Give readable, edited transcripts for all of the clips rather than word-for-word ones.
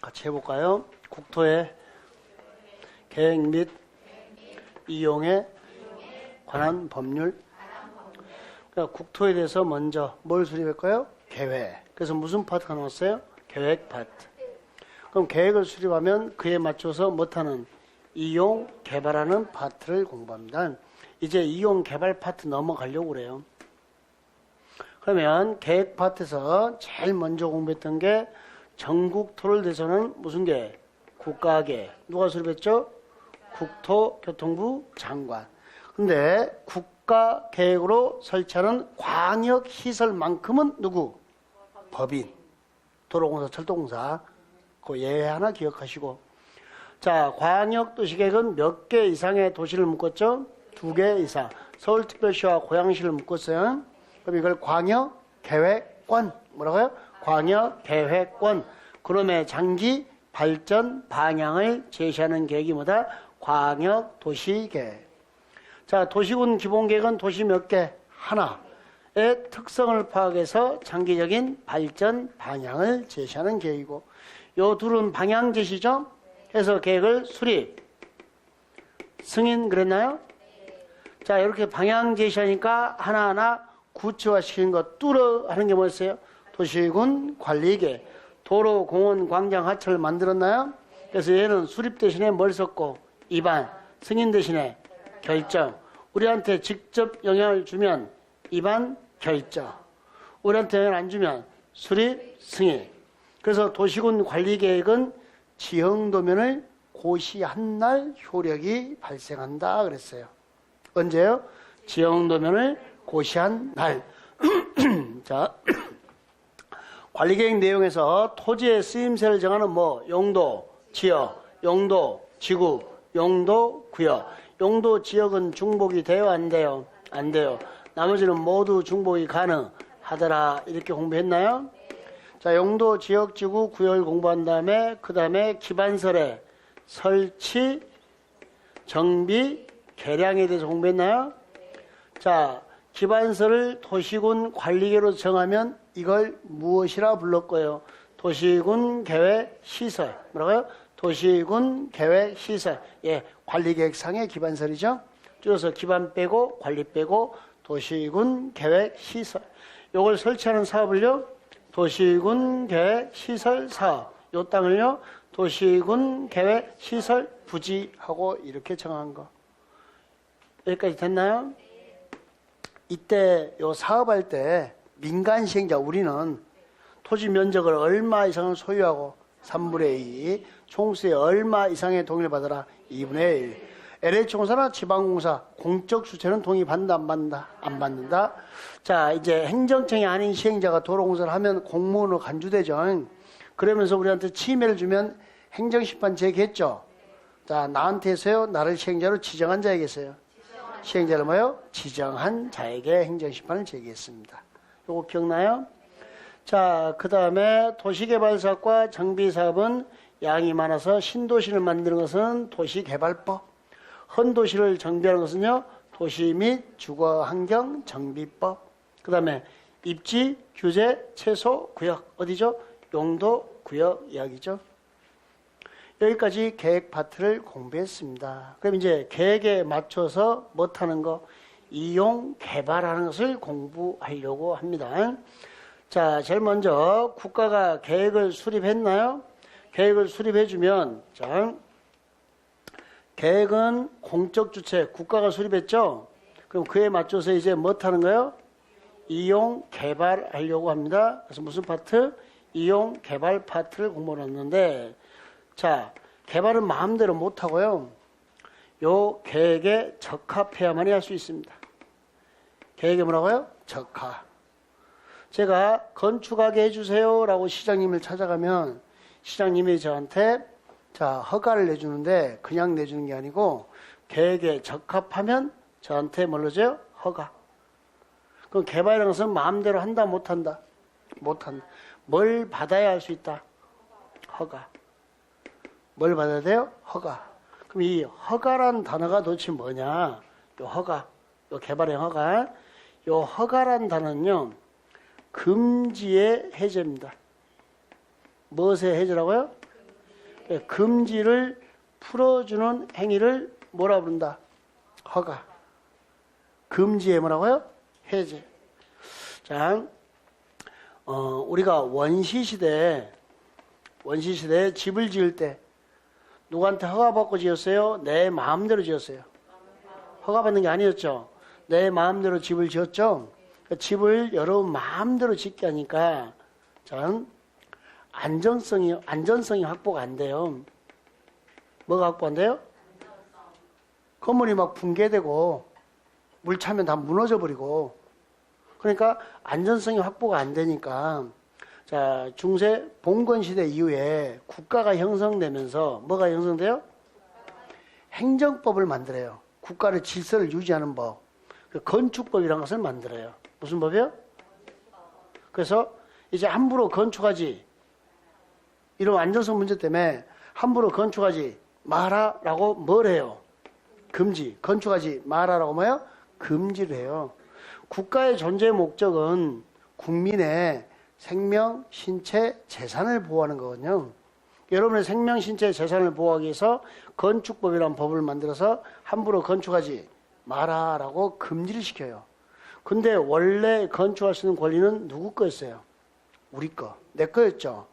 같이 해볼까요? 국토의 계획 및 이용에 관한 법률. 그러니까 국토에 대해서 먼저 뭘 수립할까요? 계획. 그래서 무슨 파트가 나왔어요? 계획 파트. 그럼 계획을 수립하면 그에 맞춰서 못하는 이용, 개발하는 파트를 공부합니다. 이제 이용, 개발 파트 넘어가려고 그래요. 그러면 계획 파트에서 제일 먼저 공부했던 게 전국토를 대해서는 무슨 계? 국가계. 누가 수립했죠? 국토교통부 장관. 근데 국가계획으로 설치하는 광역시설만큼은 누구? 법인. 도로공사, 철도공사. 그 예외 하나 기억하시고. 자, 광역도시계획은 몇 개 이상의 도시를 묶었죠? 2개 이상. 서울특별시와 고양시를 묶었어요. 그럼 이걸 광역계획권. 뭐라고요? 광역계획권. 그놈의 장기 발전 방향을 제시하는 계획이 뭐다? 광역도시계획. 자, 도시군 기본계획은 도시 몇 개? 하나의 특성을 파악해서 장기적인 발전 방향을 제시하는 계획이고, 요 둘은 방향 제시죠? 해서 계획을 수립, 승인 그랬나요? 자, 이렇게 방향 제시하니까 하나하나 구체화시키는 것, 뚫어 하는 게 뭐였어요? 도시군 관리계, 도로, 공원, 광장, 하천을 만들었나요? 그래서 얘는 수립 대신에 뭘 썼고? 입안, 승인 대신에 결정. 우리한테 직접 영향을 주면 입안, 결정. 우리한테 영향을 안 주면 수립, 승인. 그래서 도시군 관리계획은 지형도면을 고시한 날 효력이 발생한다 그랬어요. 언제요? 지형도면을 고시한 날. 자, 관리계획 내용에서 토지의 쓰임새를 정하는 뭐? 용도, 지역, 용도, 지구, 용도, 구역. 용도, 지역은 중복이 돼요? 안 돼요? 안 돼요. 나머지는 모두 중복이 가능하더라. 이렇게 공부했나요? 자, 용도, 지역, 지구, 구역을 공부한 다음에 그 다음에 기반설의 설치, 정비, 개량에 대해서 공부했나요? 자, 기반설을 도시군 관리계로 정하면 이걸 무엇이라 불렀고요? 도시군 계획 시설. 뭐라고요? 도시군 계획 시설. 예, 관리계획상의 기반설이죠. 줄여서 기반 빼고 관리 빼고 도시군 계획 시설. 요걸 설치하는 사업을요, 도시군 계획 시설 사업. 요 땅을요, 도시군 계획 시설 부지하고 이렇게 정한 거. 여기까지 됐나요? 이때 요 사업할 때 민간 시행자 우리는 토지 면적을 얼마 이상을 소유하고 3분의 2, 총수의 얼마 이상의 동의를 받아라 2분의 1. LH공사나 지방공사 공적 주체는 동의 받는다 안 받는다? 안 받는다. 자, 이제 행정청이 아닌 시행자가 도로공사를 하면 공무원으로 간주되죠. 그러면서 우리한테 침해를 주면 행정심판 제기했죠. 자, 나한테서요, 나를 시행자로 지정한 자에게서요. 시행자를 뭐요? 지정한 자에게 행정심판을 제기했습니다. 요거 기억나요? 자, 그 다음에 도시개발사업과 정비사업은 양이 많아서 신도시를 만드는 것은 도시개발법, 헌도시를 정비하는 것은요, 도시 및 주거환경 정비법. 그 다음에 입지, 규제, 채소, 구역. 어디죠? 용도, 구역 이야기죠. 여기까지 계획 파트를 공부했습니다. 그럼 이제 계획에 맞춰서 못하는 거, 이용, 개발하는 것을 공부하려고 합니다. 자, 제일 먼저 국가가 계획을 수립했나요? 계획을 수립해주면, 자, 계획은 공적 주체, 국가가 수립했죠? 그럼 그에 맞춰서 이제 못하는 거예요? 이용, 개발하려고 합니다. 그래서 무슨 파트? 이용, 개발 파트를 공부해놨는데, 자, 개발은 마음대로 못하고요. 요 계획에 적합해야만이 할 수 있습니다. 계획에 뭐라고요? 적합. 제가 건축하게 해주세요 라고 시장님을 찾아가면 시장님이 저한테 자, 허가를 내주는데 그냥 내주는 게 아니고 계획에 적합하면 저한테 뭘로 줘요? 허가. 그럼 개발이라는 것은 마음대로 한다 못한다? 못한다. 뭘 받아야 할 수 있다? 허가. 뭘 받아야 돼요? 허가. 그럼 이 허가란 단어가 도대체 뭐냐? 요 허가, 요 개발의 허가. 요 허가란 단어는요, 금지의 해제입니다. 무엇의 해제라고요? 금지를 풀어주는 행위를 뭐라 부른다? 허가. 금지에 뭐라고요? 해제. 자, 우리가 원시시대에 집을 지을 때 누구한테 허가받고 지었어요? 내 마음대로 지었어요. 허가받는 게 아니었죠. 내 마음대로 집을 지었죠. 집을 여러분 마음대로 짓게 하니까 자, 안전성이 확보가 안 돼요. 뭐가 확보 안 돼요? 건물이 막 붕괴되고 물 차면 다 무너져 버리고 그러니까 안전성이 확보가 안 되니까 자, 중세 봉건 시대 이후에 국가가 형성되면서 뭐가 형성돼요? 행정법을 만들어요. 국가의 질서를 유지하는 법. 건축법이라는 것을 만들어요. 무슨 법이요? 그래서 이제 함부로 건축하지. 이런 안전성 문제 때문에 함부로 건축하지 마라라고 뭘 해요? 금지. 건축하지 마라라고 뭐예요? 금지를 해요. 국가의 존재 목적은 국민의 생명, 신체, 재산을 보호하는 거거든요. 여러분의 생명, 신체, 재산을 보호하기 위해서 건축법이라는 법을 만들어서 함부로 건축하지 마라라고 금지를 시켜요. 근데 원래 건축할 수 있는 권리는 누구 거였어요? 우리 거, 내 거였죠.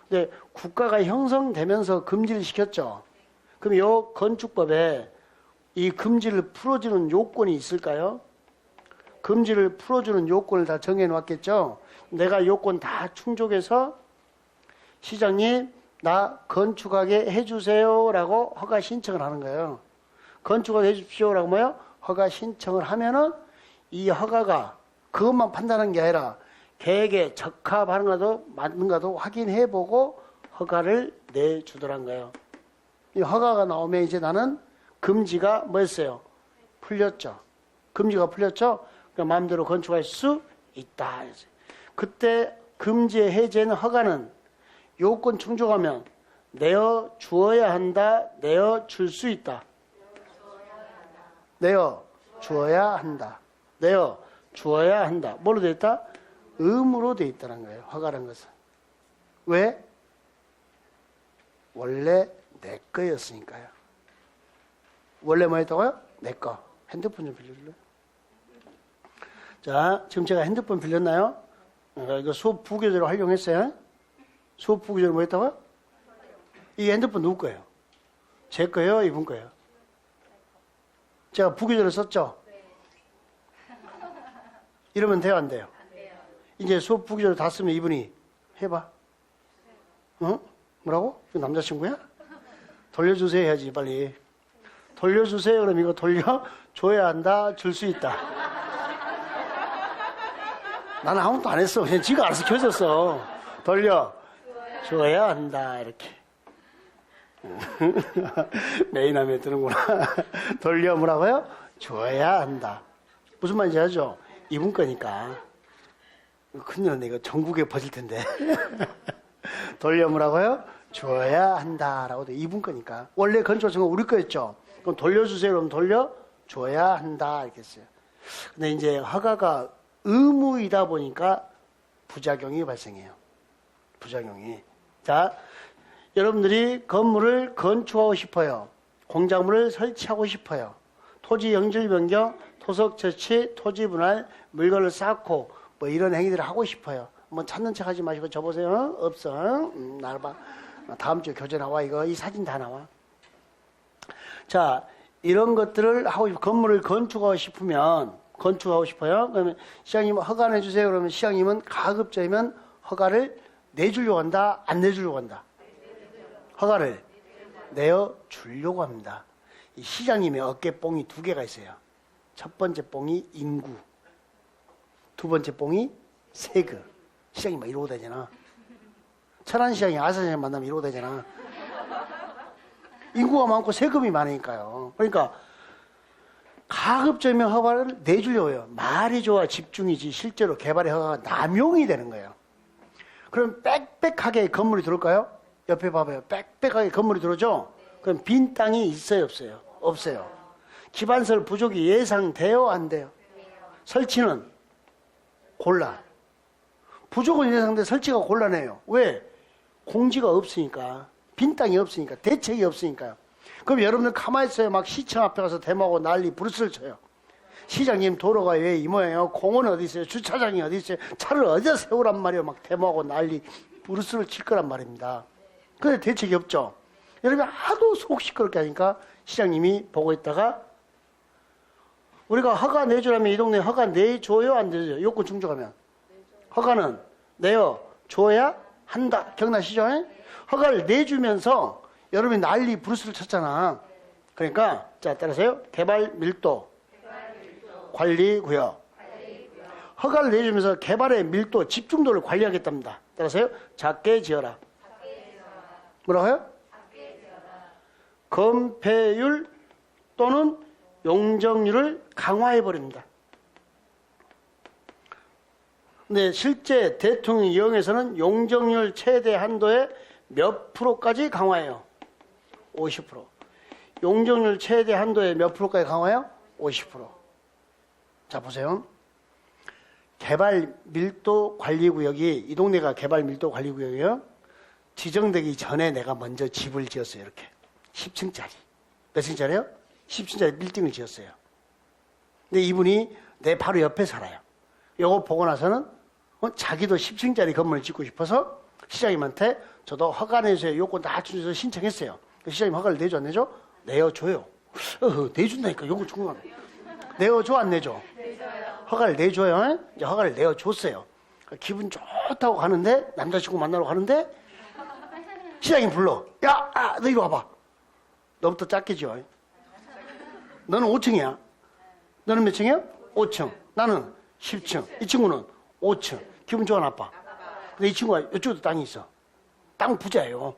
근데 국가가 형성되면서 금지를 시켰죠. 그럼 이 건축법에 이 금지를 풀어주는 요건이 있을까요? 금지를 풀어주는 요건을 다 정해놓았겠죠. 내가 요건 다 충족해서 시장님 나 건축하게 해주세요라고 허가 신청을 하는 거예요. 건축하게 해주십시오라고 뭐요? 허가 신청을 하면은 이 허가가 그것만 판단하는 게 아니라 계획에 적합한가도 맞는가도 확인해보고 허가를 내주더란 거예요. 이 허가가 나오면 이제 나는 금지가 뭐였어요? 풀렸죠. 금지가 풀렸죠. 그러니까 마음대로 건축할 수 있다. 그때 금지의 해제는 허가는 요건 충족하면 내어 주어야 한다. 내어 줄 수 있다. 내어 주어야 한다. 내어 주어야 한다. 뭘로 되어 있다? 의무로 되어 있다는 거예요. 허가라는 것은. 왜? 원래 내 거였으니까요. 원래 뭐였다고요? 내 거. 핸드폰 좀 빌려줄래요? 자, 지금 제가 핸드폰 빌렸나요? 이거 수업 부교재로 활용했어요. 수업 부교재로 뭐 했다고요? 이 핸드폰 누구 거예요? 제 거예요? 이분 거예요? 제가 부교재를 썼죠? 이러면 돼요? 안 돼요? 이제 수업 부교재로 다 쓰면 이분이 해봐. 어? 뭐라고? 이거 남자친구야? 돌려주세요 해야지 빨리. 돌려주세요 그럼 이거 돌려줘야 한다. 줄 수 있다. 나는 아무것도 안 했어. 그냥 지가 알아서 켜졌어. 돌려줘야 한다. 이렇게. 메인함에 드는구나. 돌려 뭐라고요? 줘야 한다. 무슨 말인지 알죠? 이분 거니까. 큰일 났네. 이거 전국에 퍼질 텐데. 돌려 뭐라고요? 줘야 한다라고 돼. 이분 거니까. 원래 건축은 우리 거였죠. 그럼 돌려주세요. 그럼 돌려줘야 한다. 이렇게 했어요. 근데 이제 허가가 의무이다 보니까 부작용이 발생해요. 부작용이. 자, 여러분들이 건물을 건축하고 싶어요. 공작물을 설치하고 싶어요. 토지 영질 변경, 토석 채취, 토지 분할, 물건을 쌓고 뭐 이런 행위들을 하고 싶어요. 뭐 찾는 척 하지 마시고 저 보세요. 없어. 나를 봐. 다음 주에 교재 나와. 이거 이 사진 다 나와. 자, 이런 것들을 하고 건물을 건축하고 싶으면 건축하고 싶어요. 그러면 시장님 허가 내주세요. 그러면 시장님은 가급적이면 허가를 내주려고 한다. 안 내주려고 한다. 허가를 내어주려고 합니다. 이 시장님의 어깨뽕이 두 개가 있어요. 첫 번째 뽕이 인구, 두 번째 뽕이 세금. 시장이 막 이러고 다니잖아. 천안시장이 아산시장 만나면 이러고 다니잖아. 인구가 많고 세금이 많으니까요. 그러니까 가급적이면 허가를 내주려고 해요. 말이 좋아 집중이지 실제로 개발의 허가가 남용이 되는 거예요. 그럼 빽빽하게 건물이 들어올까요? 옆에 봐봐요. 빽빽하게 건물이 들어오죠? 그럼 빈 땅이 있어요? 없어요? 없어요. 기반설 부족이 예상돼요? 안 돼요? 설치는 곤란. 부족은 예상돼 설치가 곤란해요. 왜? 공지가 없으니까. 빈 땅이 없으니까, 대책이 없으니까요. 그럼 여러분들 가만히 있어요. 막 시청 앞에 가서 데모하고 난리 부르스를 쳐요. 시장님 도로가 왜 이 모양이에요? 공원은 어디 있어요? 주차장이 어디 있어요? 차를 어디다 세우란 말이에요? 막 데모하고 난리 부르스를 칠 거란 말입니다. 근데 대책이 없죠. 여러분 하도 속 시끄럽게 하니까 시장님이 보고 있다가 우리가 허가 내주라면 이 동네 허가 내줘요? 안 내줘요? 요건 충족하면. 허가는 내어줘야 한다. 기억나시죠? 허가를 내주면서 여러분이 난리 부르스를 쳤잖아. 그러니까 자 따라서요. 개발 밀도, 관리 구역. 허가를 내주면서 개발의 밀도, 집중도를 관리하겠답니다. 따라서요. 작게 지어라. 뭐라고요? 건폐율 또는 용적률을 강화해버립니다. 근데 실제 대통령 이용에서는 용적률 최대 한도에 몇 프로까지 강화해요? 50%. 용적률 최대 한도에 몇 프로까지 강화해요? 50%. 자, 보세요. 개발 밀도 관리구역이, 이 동네가 개발 밀도 관리구역이에요. 지정되기 전에 내가 먼저 집을 지었어요. 이렇게. 10층짜리. 몇 층짜리요? 10층짜리 빌딩을 지었어요. 근데 이분이 내 바로 옆에 살아요. 요거 보고 나서는 자기도 10층짜리 건물을 짓고 싶어서 시장님한테 저도 허가 내주세요. 요건 다 준해서 신청했어요. 시장님 허가를 내줘 안 내줘? 내어줘요. 내준다니까. 요거 중요하네. 내어줘 안 내줘? 허가를 내줘요. 이제 허가를 내어줬어요. 기분 좋다고 가는데 남자친구 만나러 가는데 시장님 불러. 야, 너 이리 와봐. 너부터 작게 지어. 너는 5층이야. 너는 몇 층이야? 5층. 나는 10층. 이 친구는 5층. 기분 좋아 나빠? 근데 이 친구가 이쪽에도 땅이 있어. 땅 부자예요.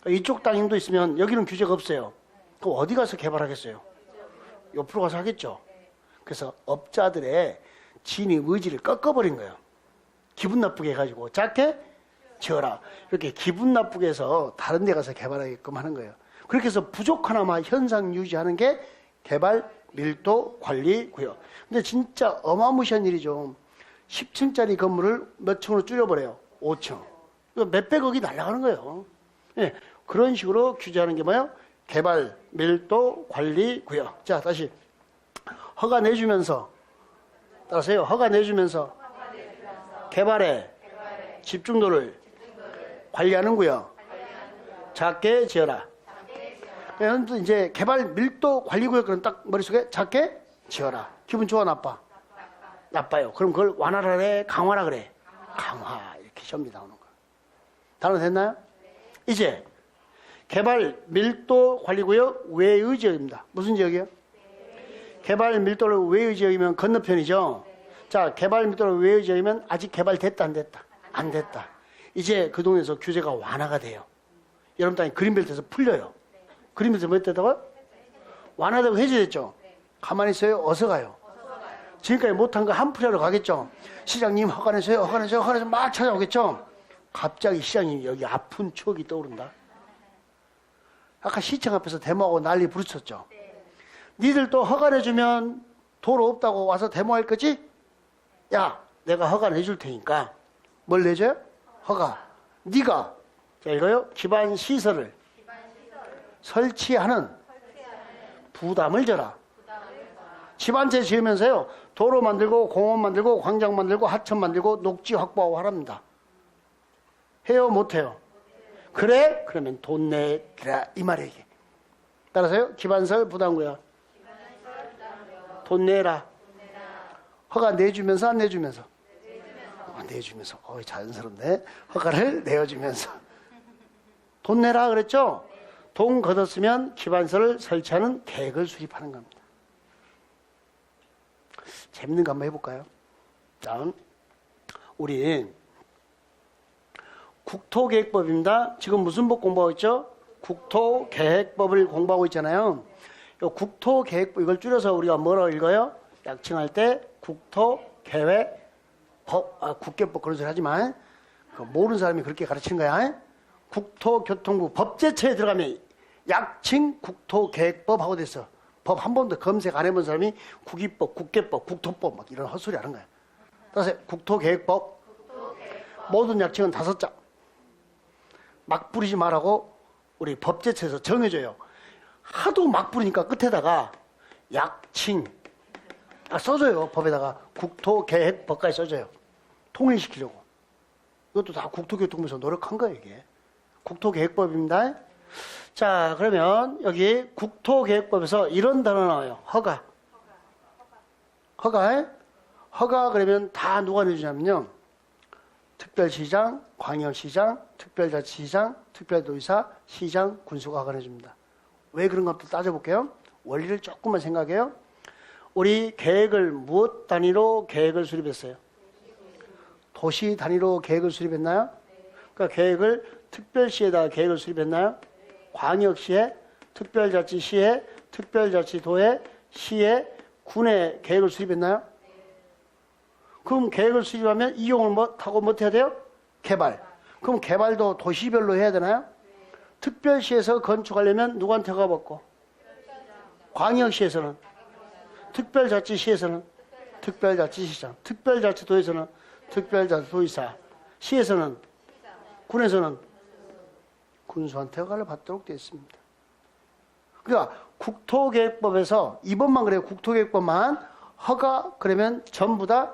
이쪽 땅 힘도 있으면 여기는 규제가 없어요. 그럼 어디 가서 개발하겠어요? 옆으로 가서 하겠죠. 그래서 업자들의 진위 의지를 꺾어버린 거예요. 기분 나쁘게 해가지고 작게 지어라. 이렇게 기분 나쁘게 해서 다른 데 가서 개발하게끔 하는 거예요. 그렇게 해서 부족하나마 현상 유지하는 게 개발 밀도 관리 구역. 근데 진짜 어마무시한 일이죠. 10층짜리 건물을 몇 층으로 줄여버려요? 5층. 몇백억이 날아가는 거예요. 네, 그런 식으로 규제하는 게 뭐예요? 개발 밀도 관리 구역. 자, 다시 허가 내주면서 따라서요. 허가 내주면서 개발의 집중도를 관리하는 구역. 작게 지어라. 그래서 이제 개발 밀도 관리 구역은 딱 머릿속에 작게 지어라. 기분 좋아 나빠? 나빠요. 그럼 그걸 완화라 그래? 강화라 그래? 강화. 이렇게 시험이 나오는 거예요. 단어 됐나요? 이제 개발 밀도 관리 구역 외의 지역입니다. 무슨 지역이요? 개발 밀도를 외의 지역이면 건너편이죠. 자, 개발 밀도를 외의 지역이면 아직 개발됐다 안 됐다? 안 됐다. 이제 그 동네에서 규제가 완화가 돼요. 여러분 땅이 그린벨트에서 풀려요. 그린벨트 몇 대다가? 완화되고 해제됐죠. 가만히 있어요? 어서 가요? 지금까지 못한 거 한풀이하러 가겠죠. 시장님 허가 내세요. 허가 내세요. 허가 내세요. 막 찾아오겠죠. 갑자기 시장님이 여기 아픈 추억이 떠오른다. 아까 시청 앞에서 데모하고 난리 부르쳤죠. 니들 또 허가 내주면 도로 없다고 와서 데모할 거지? 야, 내가 허가 내줄 테니까 뭘 내줘요? 허가. 네가 자 이거요. 기반 시설을 설치하는 부담을 져라. 집 한 채 지으면서요. 도로 만들고 공원 만들고 광장 만들고 하천 만들고 녹지 확보하고 하랍니다. 해요? 못해요? 그래? 그러면 돈 내라 이 말이에요. 이게. 따라서요. 기반설 부담구역. 돈 내라. 허가 내주면서 안 내주면서? 내주면서. 자연스럽네. 허가를 내어주면서. 돈 내라 그랬죠? 돈 걷었으면 기반설을 설치하는 계획을 수립하는 겁니다. 재밌는 거 한번 해볼까요? 자, 우리 국토계획법입니다. 지금 무슨 법 공부하고 있죠? 국토계획법을 공부하고 있잖아요. 이 국토계획법 이걸 줄여서 우리가 뭐라고 읽어요? 약칭할 때 국토계획법, 국계법 그런 소리 하지만 모르는 사람이 그렇게 가르치는 거야. 국토교통부 법제처에 들어가면 약칭 국토계획법 하고 됐어. 법 한 번도 검색 안 해본 사람이 국위법, 국계법, 국토법 막 이런 헛소리 하는 거야. 따라서 국토계획법 모든 약칭은 5자. 막 부리지 말라고 우리 법제처에서 정해줘요. 하도 막 부르니까 끝에다가 약칭 써줘요. 법에다가 국토계획법까지 써줘요. 통일시키려고. 이것도 다 국토교통부에서 노력한 거예요. 이게 국토계획법입니다. 자, 그러면 여기 국토계획법에서 이런 단어 나와요. 허가. 허가 그러면 다 누가 내주냐면요. 특별시장, 광역시장, 특별자치시장, 특별도지사, 시장, 군수가 허가 내줍니다. 왜 그런가 부터 따져볼게요. 원리를 조금만 생각해요. 우리 계획을 무엇 단위로 계획을 수립했어요? 도시 단위로 계획을 수립했나요? 그러니까 계획을 특별시에다가 계획을 수립했나요? 광역시에, 특별자치시에, 특별자치도에, 시에, 군에 계획을 수립했나요? 그럼 계획을 수립하면 이용을 하고 뭐 해야 돼요? 개발. 그럼 개발도 도시별로 해야 되나요? 특별시에서 건축하려면 누구한테 허가 받고? 광역시에서는? 특별자치시에서는? 특별자치시장. 특별자치도에서는? 특별자치도지사. 시에서는? 군에서는? 군수한테 허가를 받도록 되어 있습니다. 그러니까 국토계획법에서 이번만 그래요. 국토계획법만 허가 그러면 전부 다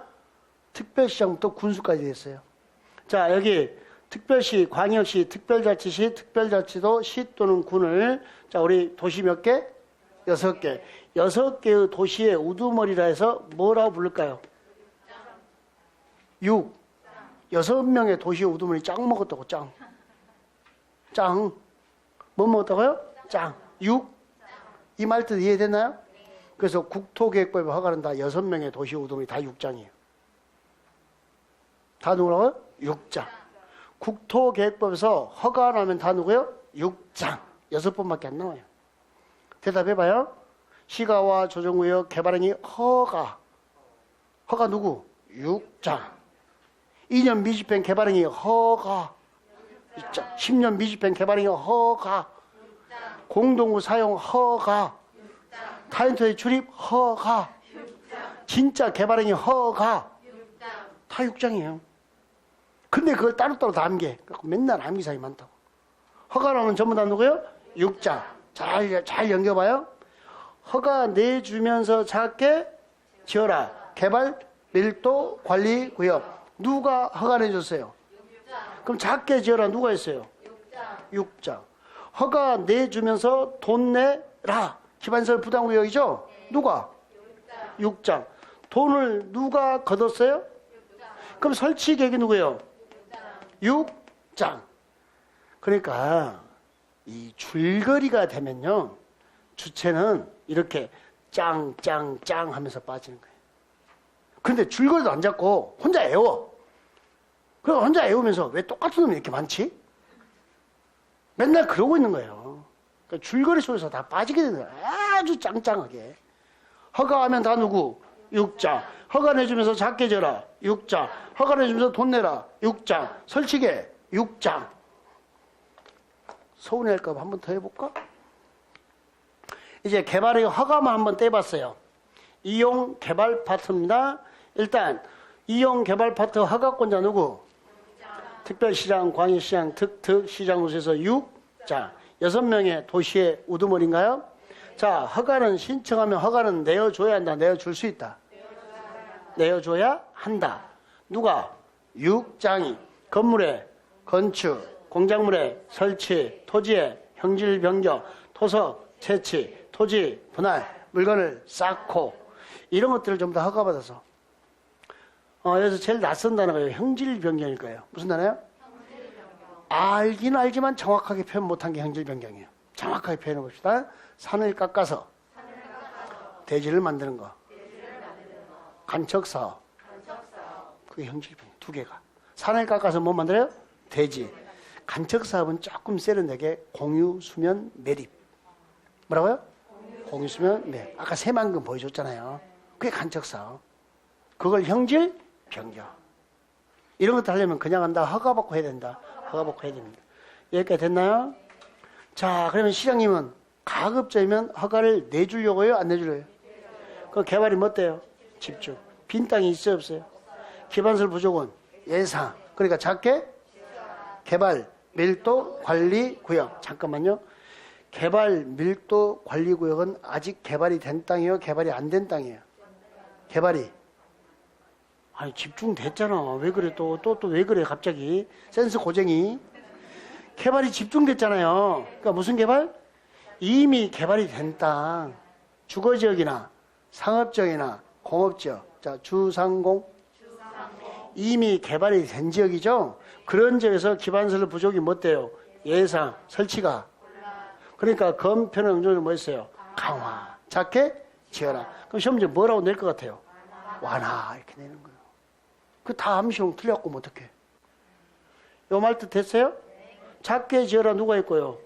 특별시장부터 군수까지 됐어요. 자, 여기 특별시, 광역시, 특별자치시, 특별자치도, 시 또는 군을 자, 우리 도시 몇 개? 6개. 6개의 도시의 우두머리라 해서 뭐라고 부를까요? 6. 6명의 도시의 우두머리 짱 먹었다고, 짱. 짱. 뭐 먹었다고요? 짱. 6. 이 말뜻 이해됐나요? 그래서 국토계획법에 허가는 다 6명의 도시 우두머리 다 6장이에요. 다 누구라고요? 6장. 국토계획법에서 허가 나면 다 누구요? 6장. 6번밖에 안 나와요. 대답해봐요. 시가와 조정구역 개발행위 허가. 허가 누구? 6장. 2년 미집행 개발행위 허가. 10년 미집행 개발행위 허가. 공동구 사용 허가. 타인터의 출입 허가. 진짜 개발행위 허가. 다 6장이에요. 근데 그걸 따로따로 다 암기해. 맨날 암기사항이 많다고. 허가 나오면 전부 다 누구요? 6장. 잘 연겨봐요. 허가 내주면서 작게 지어라. 개발, 밀도, 관리, 구역. 누가 허가 내줬어요? 6장. 그럼 작게 지어라. 누가 했어요? 6장. 허가 내주면서 돈 내라. 기반시설 부담구역이죠? 네. 누가? 6장. 돈을 누가 걷었어요? 6장. 그럼 설치 계획이 누구예요? 6장. 그러니까 이 줄거리가 되면요. 주체는 이렇게 짱짱짱 하면서 빠지는 거예요. 근데 줄거리도 안 잡고 혼자 애워. 그럼 혼자 애우면서 왜 똑같은 놈이 이렇게 많지? 맨날 그러고 있는 거예요. 그러니까 줄거리 속에서 다 빠지게 되는 거예요. 아주 짱짱하게. 허가하면 다 누구? 6장. 허가 내주면서 작게 져라. 6장. 허가 내주면서 돈 내라. 6장. 설치게. 6장. 서운해할까 봐 한 번 더 해볼까? 이제 개발의 허가만 한번 떼봤어요. 이용 개발 파트입니다. 일단 이용 개발 파트 허가권자 누구? 특별시장, 광역시장, 특특시장으로서 6장. 6명의 도시의 우두머리인가요? 자, 허가는 신청하면 허가는 내어줘야 한다. 내어줄 수 있다. 내어줘야 한다. 누가? 6장이 건물에 건축, 공작물에 설치, 토지에 형질 변경, 토석, 채취, 토지, 분할, 물건을 쌓고 이런 것들을 전부 다 허가받아서 여기서 제일 낯선 단어가 형질 변경일 거예요. 무슨 단어예요? 알긴 알지만 정확하게 표현 못한 게 형질 변경이에요. 정확하게 표현해 봅시다. 산을 깎아서 대지를 만드는 거. 간척사업. 그게 형질 변경. 두 개가. 산을 깎아서 뭐 만들어요? 대지. 간척사업은 조금 세련되게 공유수면 매립. 뭐라고요? 공유수면 매립. 아까 새만금 보여줬잖아요. 그게 간척사업. 그걸 형질 변경. 이런 것도 하려면 그냥 한다. 허가받고 해야 된다. 허가받고 해야 됩니다. 여기까지 됐나요? 자, 그러면 시장님은 가급적이면 허가를 내주려고요? 안 내주려고요? 그 개발이 뭐 어때요? 집중. 빈 땅이 있어요? 없어요? 기반설 부족은 예상. 그러니까 작게 개발, 밀도 관리 구역. 잠깐만요. 개발 밀도 관리 구역은 아직 개발이 된 땅이에요? 개발이 안 된 땅이에요? 개발이. 아니, 집중됐잖아. 왜 그래 또 왜 그래 갑자기. 센스 고쟁이. 개발이 집중됐잖아요. 그러니까 무슨 개발? 이미 개발이 된 땅. 주거지역이나 상업지역이나 공업지역. 자, 주상공. 이미 개발이 된 지역이죠. 그런 지역에서 기반시설 부족이 뭐 어때요? 예상, 설치가. 그러니까 건편의 응조를 뭐 했어요? 강화. 작게 지어라. 그럼 시험 문제 뭐라고 낼 것 같아요? 완화. 이렇게 내는 거예요. 그 다음 시험 틀렸고 뭐 어떡해. 요 말 뜻 됐어요? 작게 지어라 누가 있고요?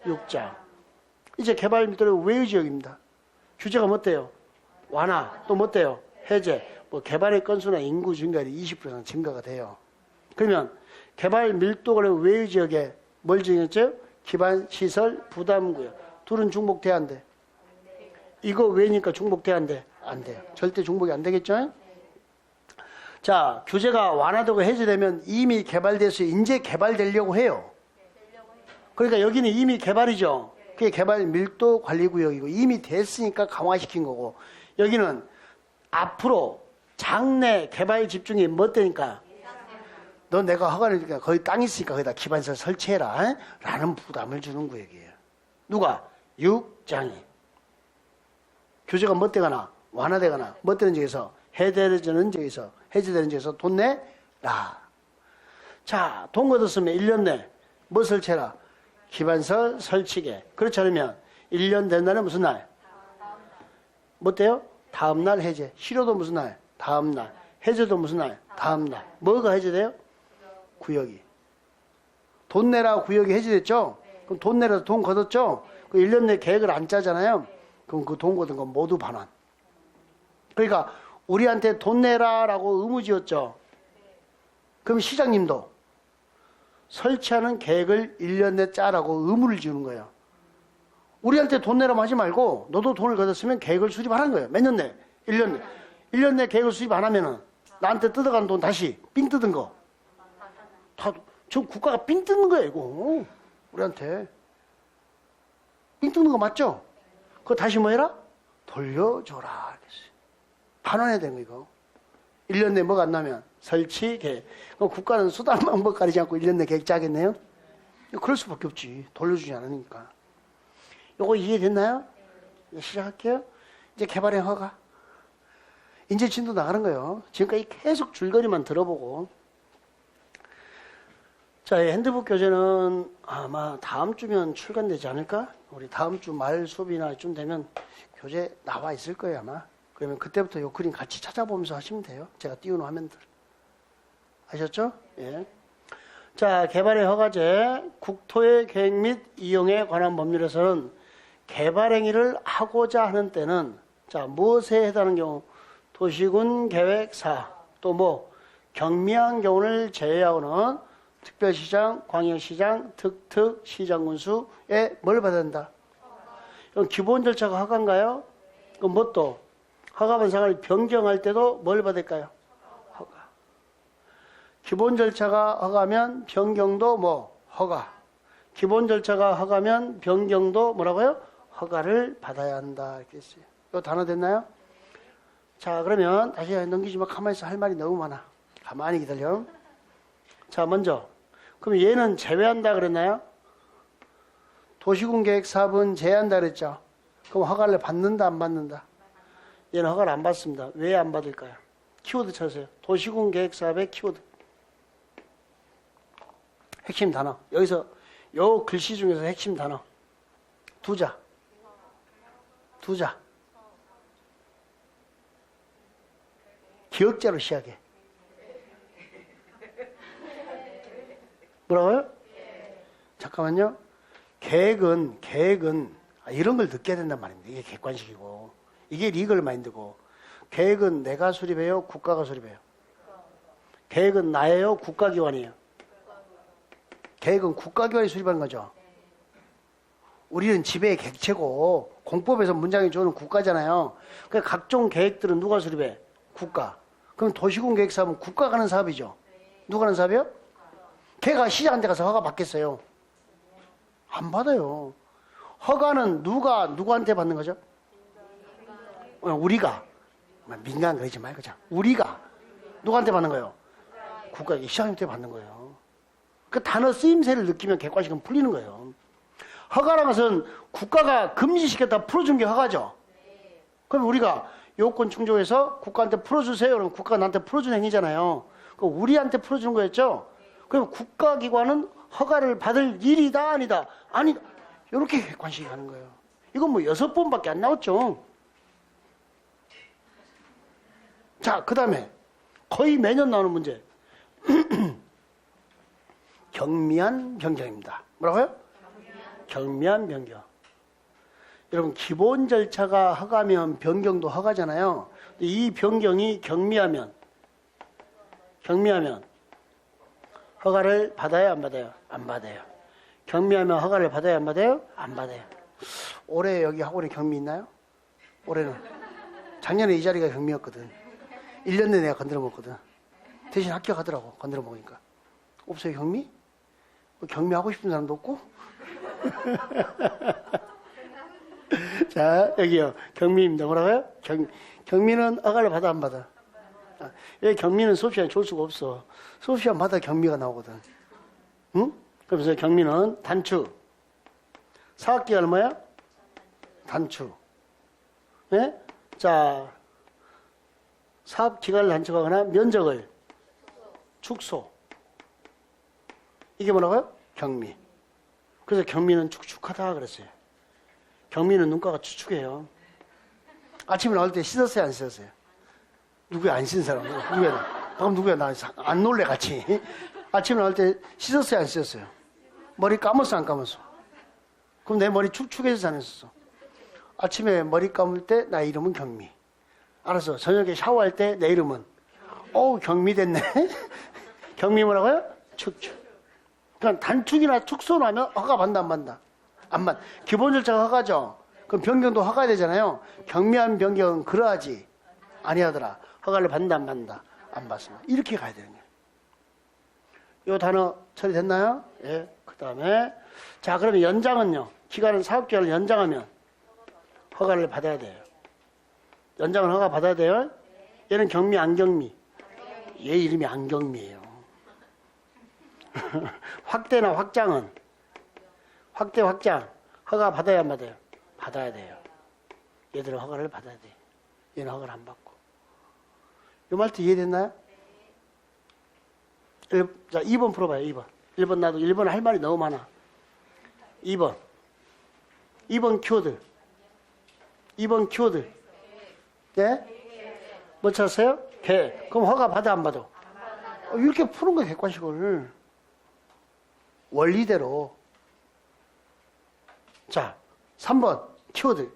6장. 이제 개발 밀도의 외의 지역입니다. 규제가 뭐 어때요? 완화. 또 뭐 어때요? 해제. 뭐 개발의 건수나 인구 증가율이 20% 이상 증가가 돼요. 그러면 개발 밀도의 외의 지역에 뭘 정했죠? 기반 시설 부담구역. 둘은 중복돼야 안 돼? 이거 왜니까 중복돼야 안 돼? 안 돼요. 절대 중복이 안 되겠죠? 자, 규제가 완화되고 해제되면 이미 개발돼서 이제 개발되려고 해요. 그러니까 여기는 이미 개발이죠. 그게 개발 밀도 관리 구역이고 이미 됐으니까 강화시킨 거고, 여기는 앞으로 장래 개발 집중이 뭐 되니까 너 내가 허가를 주니까 거기 땅 있으니까 거기다 기반시설 설치해라 라는 부담을 주는 구역이에요. 누가? 6장이. 규제가 뭐 되거나 완화되거나 뭐 되는 지역에서 해제되는 지역에서 해제되는 지역에서 돈 내라. 자, 돈 걷었으면 1년 내 뭐 설치해라? 기반시설 설치게. 그렇지 않으면 1년 된 날은 무슨 날? 뭐 돼요? 다음 날 해제. 실효도 무슨 날? 다음 날. 해제도 무슨 날? 다음 날. 뭐가 해제돼요? 구역이. 돈 내라 구역이 해제됐죠? 그럼 돈 내라서 돈 걷었죠? 그 1년 내 계획을 안 짜잖아요? 그럼 그 돈 걷은 건 모두 반환. 그러니까 우리한테 돈 내라라고 의무 지었죠? 그럼 시장님도 설치하는 계획을 1년 내 짜라고 의무를 지우는 거예요. 우리한테 돈 내라고 하지 말고 너도 돈을 걷었으면 계획을 수립 하라는 거예요. 몇 년 내? 1년 내. 1년 내 계획을 수립 안 하면은 나한테 뜯어간 돈 다시 삥 뜯은 거. 다, 지금 국가가 삥 뜯는 거예요, 이거. 우리한테. 삥 뜯는 거 맞죠? 그거 다시 뭐 해라? 돌려줘라. 알겠어요. 반환해야 되는 거, 이거. 1년 내 뭐가 안 나면 설치 계획. 그럼 국가는 수단 방법 가리지 않고 1년 내 계획 짜겠네요? 그럴 수밖에 없지. 돌려주지 않으니까. 요거 이해됐나요? 시작할게요. 이제 개발의 허가. 이제 진도 나가는 거예요. 지금까지 계속 줄거리만 들어보고. 자, 핸드북 교재는 아마 다음 주면 출간되지 않을까? 우리 다음 주 말 수업이나 좀 되면 교재 나와 있을 거예요, 아마. 그러면 그때부터 요 그림 같이 찾아보면서 하시면 돼요. 제가 띄우는 화면들. 아셨죠? 예. 자, 개발의 허가제, 국토의 계획 및 이용에 관한 법률에서는 개발 행위를 하고자 하는 때는, 자, 무엇에 해당하는 경우? 도시군 계획사, 또 뭐, 경미한 경우를 제외하고는 특별시장, 광역시장, 특특시장군수에 뭘 받아야 된다? 이건 기본 절차가 허가인가요? 그럼 뭐 또? 허가받은 상을 변경할 때도 뭘 받을까요? 허가. 기본 절차가 허가면 변경도 뭐? 허가. 기본 절차가 허가면 변경도 뭐라고요? 허가를 받아야 한다. 이렇게 했어요. 이거 단어 됐나요? 자, 그러면 다시 넘기지 마. 가만히 있어. 할 말이 너무 많아. 가만히 기다려. 자, 먼저. 그럼 얘는 제외한다 그랬나요? 도시군 계획 사업은 제외한다 그랬죠? 그럼 허가를 받는다, 안 받는다? 얘는 허가를 안 받습니다. 왜 안 받을까요? 키워드 쳐주세요. 도시군 계획 사업의 키워드. 핵심 단어. 여기서 요 글씨 중에서 핵심 단어. 두 자. 기억자로 시작해. 뭐라고요? 잠깐만요. 계획은 이런 걸 느껴야 된단 말입니다. 이게 객관식이고 이게 리걸 마인드고. 계획은 내가 수립해요? 국가가 수립해요? 계획은 나예요? 국가기관이에요? 계획은 국가기관이 수립하는 거죠. 우리는 지배의 객체고 공법에서 문장이 주는 국가잖아요. 그러니까 각종 계획들은 누가 수립해? 국가. 그럼 도시군 계획 사업은 국가가 하는 사업이죠. 누가 하는 사업이요? 걔가 시장한테 가서 허가 받겠어요? 안 받아요. 허가는 누구한테 받는 거죠? 우리가. 민간 그러지 말고, 자, 우리가. 누구한테 받는 거예요? 국가에게 시장한테 받는 거예요. 그 단어 쓰임새를 느끼면 객관식은 풀리는 거예요. 허가라는 것은 국가가 금지시켰다 풀어준 게 허가죠. 그럼 우리가 요건 충족해서 국가한테 풀어주세요. 그러면 국가가 나한테 풀어주는 행위잖아요. 그 우리한테 풀어주는 거였죠. 그럼 국가기관은 허가를 받을 일이다 아니다? 아니다. 이렇게 객관식이 가는 거예요. 이건 뭐 6번밖에 안 나왔죠. 자, 그 다음에 거의 매년 나오는 문제. 경미한 변경입니다. 뭐라고요? 경미한 변경. 여러분, 기본 절차가 허가면 변경도 허가잖아요. 이 변경이 경미하면 허가를 받아요, 안 받아요? 안 받아요. 경미하면 허가를 받아요, 안 받아요? 안 받아요. 올해 여기 학원에 경미 있나요? 올해는. 작년에 이 자리가 경미였거든. 1년 내내 내가 건드려 먹거든. 대신 합격하더라고, 건드려 먹으니까. 없어요, 경미? 뭐 경미하고 싶은 사람도 없고? 자, 여기요. 경미입니다. 뭐라고요? 경미는 허가를 받아, 안 받아? 왜 경미는 수업시간에 줄 수가 없어. 수업시간마다 경미가 나오거든. 응? 그래서 경미는 단축. 사학기간은 뭐야? 단축. 예? 자, 사업기간을 단축하거나 면적을 축소. 이게 뭐라고요? 경미. 그래서 경미는 축축하다 그랬어요. 경미는 눈가가 축축해요. 아침에 나올 때 씻었어요, 안 씻었어요? 누구야, 안 씻은 사람? 누구야? 방금 누구야? 나 안 놀래, 같이. 아침에 나올 때 씻었어요, 안 씻었어요? 머리 감았어, 안 감았어? 그럼 내 머리 축축해서 안 했었어? 아침에 머리 감을 때 나 이름은 경미. 알았어. 저녁에 샤워할 때 내 이름은 어우, 경미 됐네. 경미 뭐라고요? 축축. 그러니까 단축이나 축소를 하면 허가 받는다, 안 받는다? 안 받. 기본 절차가 허가죠. 그럼 변경도 허가야 되잖아요. 경미한 변경은 그러하지 아니하더라. 허가를 받는다, 안 받는다? 안 받습니다. 이렇게 가야 되는 거예요. 이 단어 처리됐나요? 예. 그 다음에 자, 그러면 연장은요. 기간은 사업기간을 연장하면 허가를 받아야 돼요. 연장은 허가 받아야 돼요. 얘는 경미, 안 경미? 얘 이름이 안 경미예요. 확대나 확장은 확대, 확장 허가 받아야 안 받아요? 받아야 돼요. 얘들은 허가를 받아야 돼요. 얘는 허가를 안 받고. 이 말도 이해됐나요? 자, 2번 풀어봐요. 2번. 1번 나도 1번 할 말이 너무 많아. 2번 키워드. 2번 키워드. 네? 뭐 찾았어요? 개. 그럼 허가 받아, 안 받아? 이렇게 푸는 거야, 객관식을. 원리대로. 자, 3번 키워드.